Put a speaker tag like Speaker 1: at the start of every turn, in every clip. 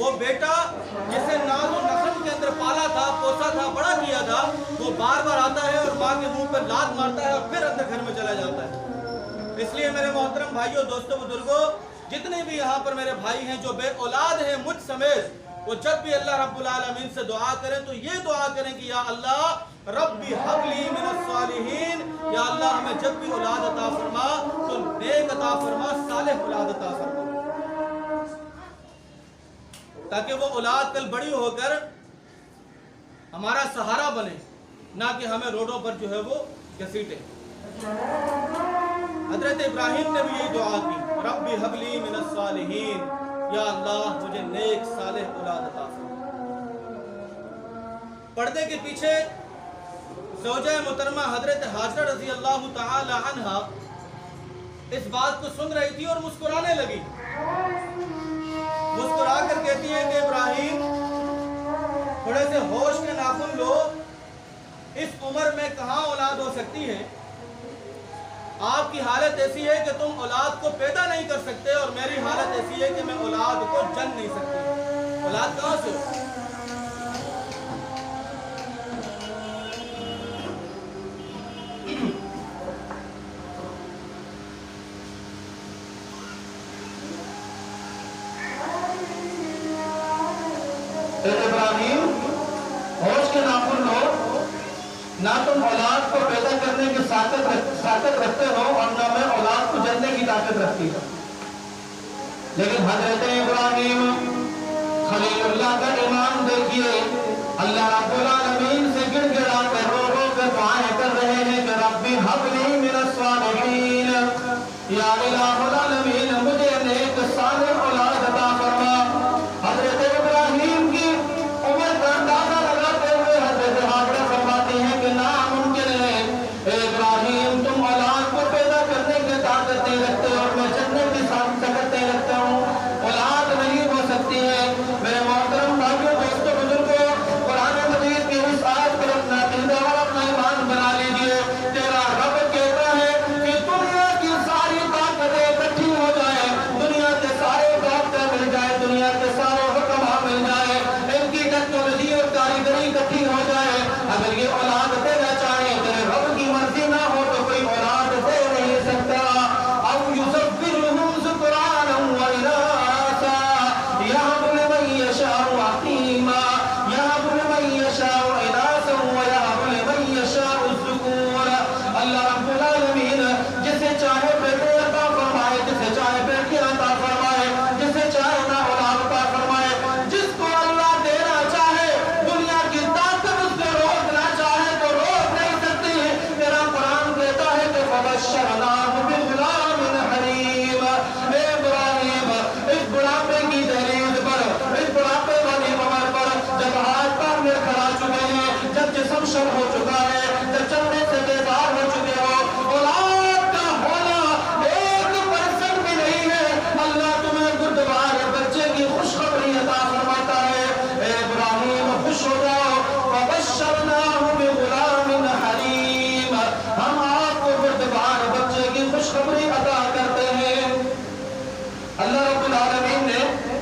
Speaker 1: وہ بیٹا جسے ناز و نخل کے اندر پالا تھا، پوسا تھا، بڑا کیا تھا، وہ بار بار آتا ہے اور ماں کے منہ پر لات مارتا ہے اور پھر اندر گھر میں چلا جاتا ہے۔ اس لیے میرے محترم بھائیوں، دوستوں، بزرگوں، جتنے بھی یہاں پر میرے بھائی ہیں جو بے اولاد ہیں مجھ سمیت، وہ جب بھی اللہ رب العالمین سے دعا کریں تو یہ دعا کریں کہ یا اللہ ربی حب لی من الصالحین، یا اللہ ہمیں جب بھی اولاد عطا فرما تو نیک عطا فرما، صالح اولاد عطا فرما، تاکہ وہ اولاد کل بڑی ہو کر ہمارا سہارا بنے، نہ کہ ہمیں روڈوں پر جو ہے وہ گھسیٹے۔ حضرت ابراہیم نے بھی یہی دعا کی، ربی حب لی من الصالحین، یا اللہ مجھے نیک صالح اولاد عطا فرما۔ پردے کے پیچھے زوجہ محترمہ حضرت ہاجرہ رضی اللہ تعالی عنہا اس بات کو سن رہی تھی اور مسکرانے لگی، مسکرا کر کہتی ہے کہ ابراہیم تھوڑے سے ہوش کے ناخن لو، اس عمر میں کہاں اولاد ہو سکتی ہے؟ آپ کی حالت ایسی ہے کہ تم اولاد کو پیدا نہیں کر سکتے اور میری حالت ایسی ہے کہ میں اولاد کو جن نہیں سکتی، اولاد کہاں سے ہو؟
Speaker 2: ابراہیم ہوش کے ناخن لو، نہ تم اولاد کو پیدا کرنے کی طاقت رکھتے ہو اور نہ میں اولاد کو جننے کی طاقت رکھتی ہوں، لیکن حضرت ابراہیم خلیل اللہ کا ایمان دیکھیے، اللہ رب العالمین سے گڑ گڑا کر رو رو کر دعائیں کر رہے ہیں کہ ربی حب لی من الصالحین، یا الہ العالمین مجھے نیک صالح اولاد عطا فرما۔ حضرت ابراہیم کی عمر کا اندازہ لگاتے ہوئے حضرت ہاجرہ فرماتی ہیں کہ ناممکن ہے اے ابراہیم، تم اولاد کو پیدا کرنے کی طاقت نہیں رکھتے اور میں جننے کی طاقت نہیں رکھتا ہوں، اولاد نہیں ہو سکتی ہے۔ میرے محترم بھائیوں، دوستوں، بزرگوں، قرآن مجید کی اس آیت پر اپنا عقیدہ اور اپنا ایمان بنا لیجئے۔ تیرا رب کہتا ہے کہ دنیا کی ساری طاقتیں اکٹھی ہو جائیں، دنیا کے سارے ڈاکٹر مل جائے، دنیا کے سارے حکماء مل جائے، ان کی ٹیکنالوجی اور کاریگری اکٹھی ہو جائے، اگر یہ اولاد دینا چاہیں، تیرے رب کی مرضی نہ ہو تو کوئی اولاد دے نہیں سکتا۔ او یزوجہم ذکرانا و اناثا یہب لمن یشاء عقیما یہب لمن یشاء اناثا و یہب لمن یشاء الذکور۔ اللہ رب العالمین جسے چاہے بیٹے عطا فرمائے، جسے چاہے بیٹی عطا فرمائے، جسے چاہے نہ اولاد عطا فرمائے، جس کو اللہ دینا چاہے، دنیا کی طاقت اس کو روکنا چاہے تو روک نہیں سکتی۔ میرا قرآن کہتا ہے کہ فَبَشَّرْنَاهُ بِغُلَامٍ حَلِيمٍ۔ اے ابراہیم، اس بڑھاپے کی دہلیز پر، اس بڑھاپے والی عمر پر، جب ہاتھ پیر میں کھڑا چکے ہیں، جب جسم شر ہو چکا ہے، جب چلنے سے بیزار ہو چکے ہو، اولاد کا ہونا 1% بھی نہیں ہے، اللہ تمہیں گردوار بچے کی خوشخبری عطا فرماتا ہے۔ اے ابراہیم خوش ہو جاؤ، فَبَشَّرْنَاهُ بِغُلَامٍ حَلِيمٍ، ہم آپ کو گردوار بچے کی خوشخبری عطا کرتے ہیں۔ اللہ رب العالمین نے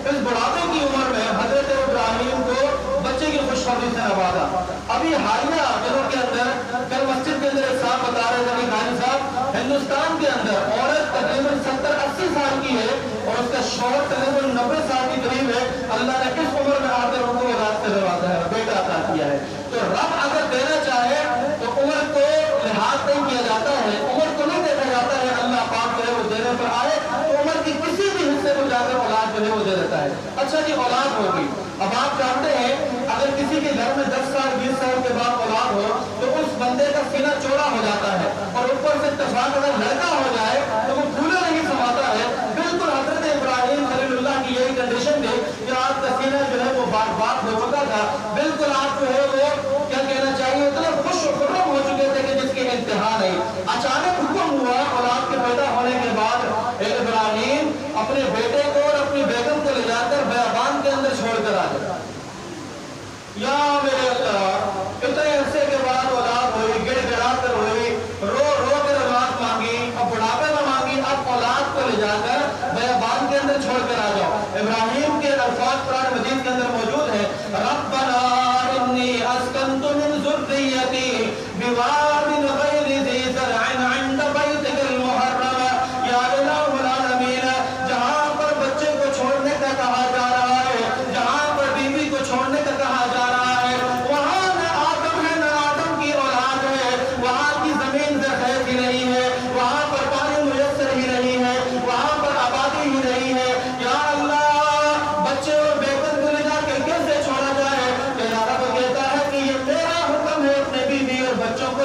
Speaker 2: اس بڑھاپے کی عمر میں حضرت ابراہیم کو بچے کی خوشخبری سے نوازا۔ ابھی حالیہ دنوں کے اندر کل مسجد کے اندر ایک صاحب بتا رہے تھے کہ خانی صاحب، ہندوستان کے اندر عورت تقریباً 70-80 سال کی ہے اور اس کا شوہر تقریباً 90 سال کی قریب ہے، اللہ نے اس عمر میں آتے ان کو اولاد سے نوازا ہے، بیٹا عطا کیا ہے۔ تو رب اگر دینا چاہے تو عمر کو لحاظ نہیں کیا جاتا ہے، عمر کو نہیں دیکھا جاتا ہے، اللہ پاک جو ہے وہ دینے پر آئے تو عمر کی کسی بھی حصے کو جا کر اولاد جو ہے وہ دے دیتا ہے۔ اچھا جی، اولاد ہوگی، اب آپ جانتے ہیں اگر کسی کے گھر میں 10 سال 20 سال کے بعد اولاد ہو تو اس بندے کا سینہ چوڑا ہو جاتا ہے اور اوپر سے اتفاق اگر لڑکا ہو جائے تو وہ پھولے نہیں سماتا ہے۔ بالکل حضرت ابراہیم خلیل اللہ کی یہی کنڈیشن تھی کہ آپ کا سینہ جو ہے وہ بات ہو چکا تھا، بالکل آپ جو ہے وہ کیا کہنا چاہیے اتنے خوش و خرم ہو چکے تھے کہ جس کی انتہا نہیں۔ اچانک حکم ہوا اولاد کے پیدا ہونے کے بعد ابراہیم اپنے بیٹے کو اور اپنی بیگم کو لے جا کر بیابان کے اندر چھوڑ کر آ گیا۔ یا میرے اللہ، اتنے عرصے کے بعد اولاد ہوئی، گڑ گڑا کر ہوئی، رو رو کر اولاد مانگی، اب بڑھاپے میں مانگی، اب اولاد کو لے جا کر بیابان کے اندر چھوڑ کر آ جاؤ۔ ابراہیم کے الفاظ قرآن مجید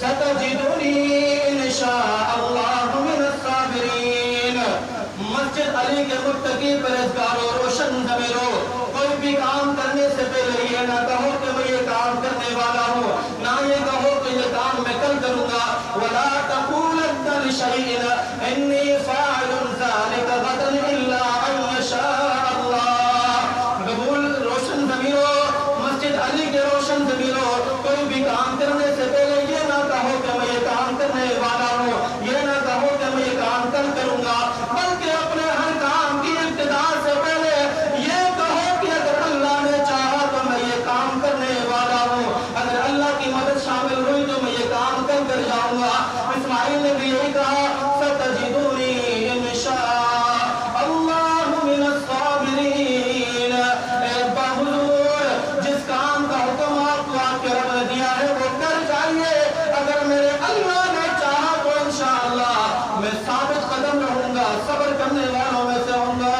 Speaker 2: ستجدنی انشاءاللہ من الصابرین۔ مسجد علی کے متقی پرہیزگاروں، روشن ضمیروں، کوئی بھی کام کرنے سے پہلے یہ نہ کہو کہ میں یہ کام کرنے والا ہوں، نہ یہ کہو کہ یہ کام میں کل کروں گا۔ وَلَا تَقُولَنَّ لِشَيْءٍ إِنِّي فَاعِلٌ ذَلِكَ غَدًا إِلَّا أَن يَشَاءَ اللَّهُ۔ قبول روشن ضمیروں، مسجد علی کے روشن ضمیروں، کوئی بھی کام کرنے سے پہلے یہ نہ کہو کہ میں یہ کام کرنے والا ہوں، یہ نہ کہو کہ میں یہ کام کل کروں گا، بلکہ اپنے ہر کام کی ابتدا سے پہلے یہ کہو کہ اگر اللہ نے چاہا تو میں یہ کام کرنے والا ہوں، اگر اللہ کی مدد شامل ہوئی تو میں یہ کام کر جاؤں گا۔ اسماعیل نے بھی یہی کہا ستجدونی انشاء اللہ من الصابرین۔ اے ابا حضور، جس کام کا حکم آپ کو آپ کے رب نے دیا ہے وہ کر جائیے، اگر میرے اللہ نے چاہا تو انشاءاللہ میں ثابت قدم رہوں گا، صبر کرنے والوں میں سے ہوں گا۔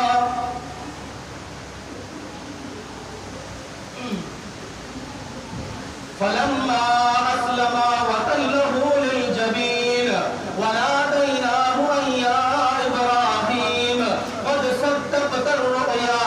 Speaker 2: فلما اسلما وتله للجبين وناديناه ان يا ابراهيم قد صدقت الرؤيا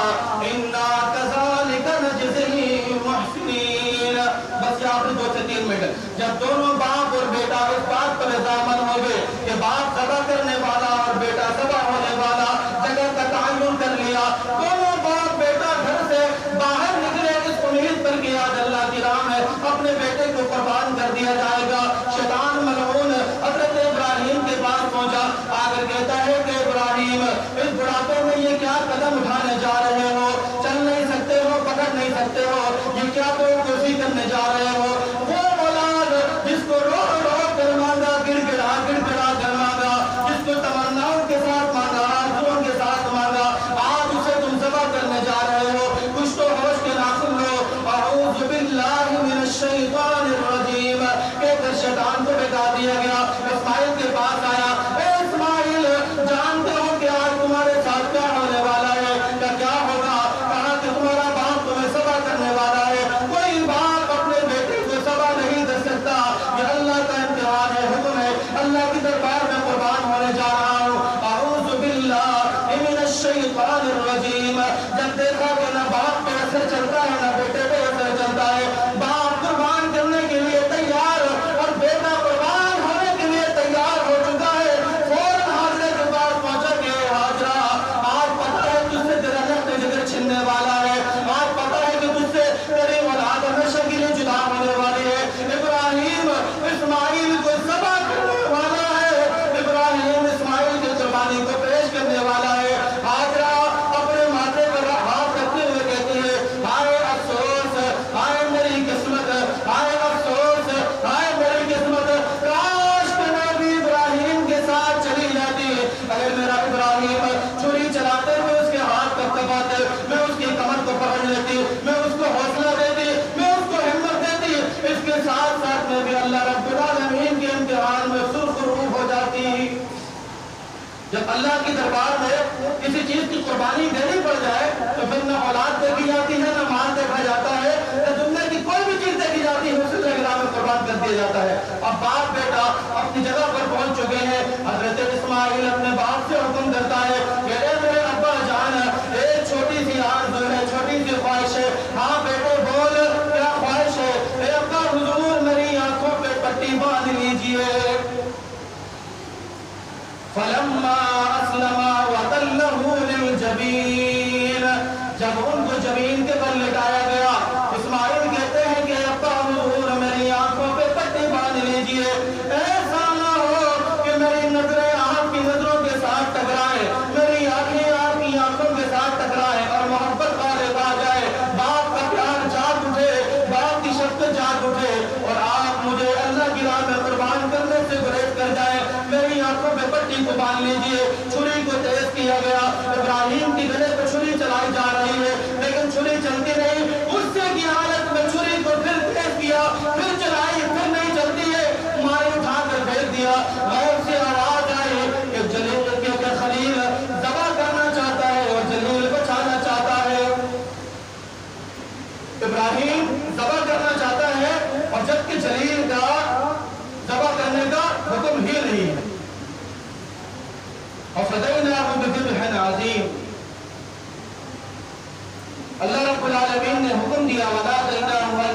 Speaker 2: انا كذلك نجزي المحسنين۔ بس یہ آخری 2 سے 3 منٹ، جب دونوں باپ اور بیٹا اس بات پر رضامند ہو گئے کہ باپ ذبح کرنے والا اور بیٹا ذبح ہونے والا، جگہ کا تعین کر لیا، دونوں باپ بیٹا گھر سے باہر نکلے اس امید پر کہ آج اللہ کی راہ میں اپنے بیٹے کو قربان کر دیا جائے گا۔ شیطان ملعون حضرت ابراہیم کے پاس پہنچا، آ کر کہتا ہے کہ ابراہیم اس بڑھاپے میں یہ کیا قدم اٹھانے جا رہے ہو، چل نہیں سکتے ہو، پکڑ نہیں سکتے ہو، یہ کیا تو کوشش کرنے جا رہے ہو۔ وہ اولاد جس کو رو رو کر مانگا، گڑ گڑا کر مانگا، جس کو تمناؤں کے ساتھ مانگا، آرزوؤں کے ساتھ مانگا، آج اسے تم ذبح کرنے جا رہے ہو۔ کچھ تو ہوش کے ناخن لو۔ اعوذ باللہ من الشیطان الرجیم کہہ کر شیطان کو بتا دیا گیا۔ اسماعیل کے پاس آیا، اے اسماعیل جانتے ہو کہ آج تمہارے ساتھ کیا ہونے والا ہے؟ کیا ہوگا؟ کہا کہ تمہارا باپ تمہیں ذبح کرنے والا ہے۔ کوئی باپ اپنے بیٹے کو ذبح نہیں کر سکتا، یہ اللہ کا امتحان ہے، حکم ہے، اللہ کی دربار میں قربان ہونے جا رہا ہوں۔ اعوذ باللہ من الشیطان الرجیم۔ جب دیکھا کہ نہ باپ پہ اثر چلتا ہے نہ بیٹے پہ اثر چلتا ہے، باپ قربان کرنے کے لیے تیار اور بیٹا قربان ہونے کے لیے تیار ہو چکا ہے، فوراً حاضرے کے پاس پہنچا کہ حاضرہ آج پتہ ہے تجھ سے تیرا لخت جگر چھننے والا ہے، آج پتہ ہے کہ تجھ سے تیری اولاد ہمیشہ کے لیے جدا ہونے والی ہے۔ ابراہیم اسماعیل کو ذبح کرنے والا ہے، ابراہیم اسماعیل کی قربانی کو پیش کرنے والا ہے۔ حاضرہ اپنے ماتھے پر ہاتھ رکھتے ہوئے کہتی ہے ہائے افسوس، ہائے میری قسمت، ہائے افسوس، ہائے میری قسمت، کاش کہ میں بھی ابراہیم کے ساتھ چلی جاتی۔ اگر میرا ابراہیم چھری چلاتے ہوئے اس کے ہاتھ تک دباتے، میں اس کی کمر کو پکڑ لیتی، میں اس کو حوصلہ دیتی، میں اس کو ہمت دیتی، اس کے ساتھ ساتھ میں بھی اللہ رب العالمین کے امتحان میں سرخرو ہو جاتی۔ جب اللہ کی دربار میں کسی چیز کی قربانی دینی پڑ جائے تو پھر نہ اولاد دیکھی جاتی ہے نہ مال دیکھا جاتا ہے، نہ دنیا کی کوئی بھی چیز دیکھی جاتی ہے، اسے اللہ میں قربان کر دیا جاتا ہے۔ اب باپ بیٹا اپنی جگہ پر پہنچ چکے ہیں۔ حضرت اسماعیل اپنے باپ سے حکم کرتا ہے کہ اے میرے ابا جان، ایک چھوٹی سی آرزو ہے، چھوٹی سی خواہش ہے۔ ہاں بیٹے بول، کیا خواہش ہے؟ اے ابا حضور میری آنکھوں پہ پٹی باندھ لیجئے۔ فلما اسلما وتله للجبین، جب ان کو جبین کے بل لٹایا گیا، اسماعیل کہتے ہیں کہ ابا حضور میری آنکھوں پہ پٹی باندھ لیجئے، ایسا نہ ہو کہ میری نظریں آپ کی نظروں کے ساتھ ٹکرائیں، میری آنکھیں آپ کی آنکھوں کے ساتھ ٹکرائیں اور محبت غالب آ جائے، باپ کا پیار جاگ اٹھے، باپ کی شفقت جاگ اٹھے اور آپ مجھے اللہ کی راہ میں قربان کرنے سے گریز کر جائیں۔ میری آنکھوں پہ پٹی کو باندھ لیجئے۔ چھری کو تیز کیا گیا، ابراہیم کی گلے پہ چھری چلائی جا رہی ہے لیکن چھری چلتی نہیں، غصے کی حالت میں چھری کو پھر تیز کیا، پھر چلائی، پھر نہیں چلتی ہے، ماری اٹھا کر پھینک دیا۔ غور سے آواز آئی کہ جلیل کے خلیل ذبح کرنا چاہتا ہے اور جلیل بچانا چاہتا ہے۔ ابراہیم ذبح کرنا چاہتا ہے اور جبکہ جلیل کا ذبح دیا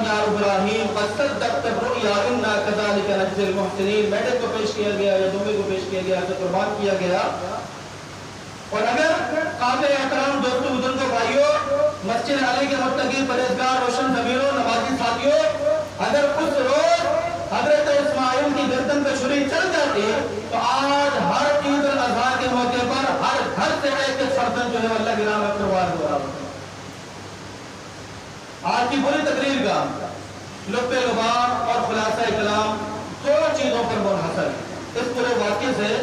Speaker 2: یا ابراہیم قد صدقت الرؤیا انا كذلك نجزي المحسنین، میڈے کو پیش کیا گیا یا دمبے کو پیش کیا گیا جو قربان کیا گیا۔ اور اگر قابل احترام دوستو بزرگوں بھائیوں، مسجد علی کے متقی پرہیزگار روشن ضمیروں نمازی ساتھیوں، اگر اس روز حضرت اسماعیل کی گردن پہ چھری چل جاتی تو آج ہر عید الاضحیٰ کے موقع پر ہر گھر سے ایک ایک فرزند جو ہے اللہ کی راہ میں قربان ہو رہا ہوتا۔ آج کی پوری تقریر کا لب لباب اور خلاصہ کلام دو چیزوں پر منحصر ہے۔ اس پورے واقعے سے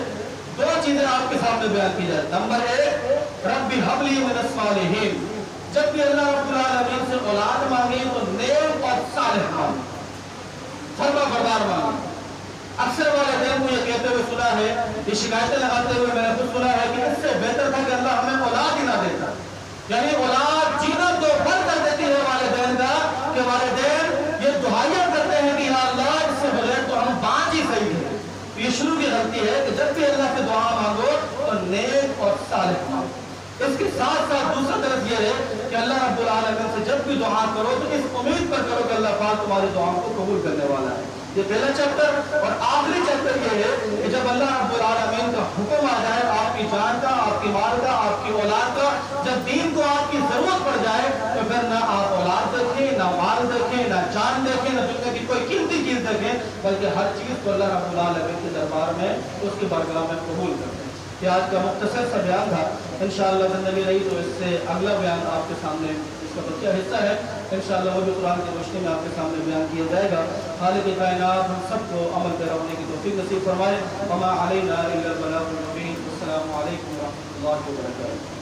Speaker 2: دو چیزیں آپ کے سامنے بیان کی جائے۔ نمبر ایک، رب حب لی من الصالحین، جب بھی اللہ رب العالمین سے اولاد مانگے تو نیک اور صالح مانگے، فرما بردار مانگے۔ اکثر والدین کو یہ کہتے ہوئے سنا ہے، یہ شکایتیں لگاتے ہوئے میں نے خود سنا ہے کہ اس سے بہتر تھا کہ اللہ ہمیں اولاد ہی نہ دیتا، یعنی اولاد جینا تو بند کر دیتی ہے والدین کا، کہ والدین یہ دعائیاں کرتے ہیں کہ یا اللہ اس سے بغیر تو ہم بانج ہی صحیح ہے۔ یہ شروع کی غلطی ہے کہ جب بھی اللہ سے دعا مانگو تو نیک اور صالح مانگو۔ اس کے ساتھ ساتھ دوسرا طرف یہ ہے کہ اللہ رب العالمین سے جب بھی دعا کرو تو اس امید پر کرو کہ اللہ پاک تمہاری دعاؤں کو قبول کرنے والا ہے۔ یہ پہلا چیپٹر۔ اور آخری چیپٹر یہ ہے کہ جب اللہ رب العالمین کا حکم آ جائے آپ کی جان کا، آپ کی مال کا، آپ کی اولاد کا، جب دین کو آپ کی ضرورت پڑ جائے تو پھر نہ آپ اولاد دیکھیں، نہ مال دیکھیں، نہ جان دیکھیں، نہ دنیا کی کوئی قیمتی چیز دیکھیں، بلکہ ہر چیز کو اللہ رب العالمین کے دربار میں اس کی بارگاہ میں قبول کریں۔ یہ آج کا مختصر سا بیان تھا، انشاءاللہ زندگی رہی تو اس سے اگلا بیان آپ کے سامنے اس کا بچہ حصہ ہے، انشاءاللہ وہ بھی قرآن کی روشنی میں آپ کے سامنے بیان کیا جائے گا۔ خالق کائنات ہم سب کو عمل پیرا ہونے کی توفیق نصیب فرمائے۔ وما علینا الا البلاغ المبین۔ السلام علیکم ورحمۃ اللہ وبرکاتہ۔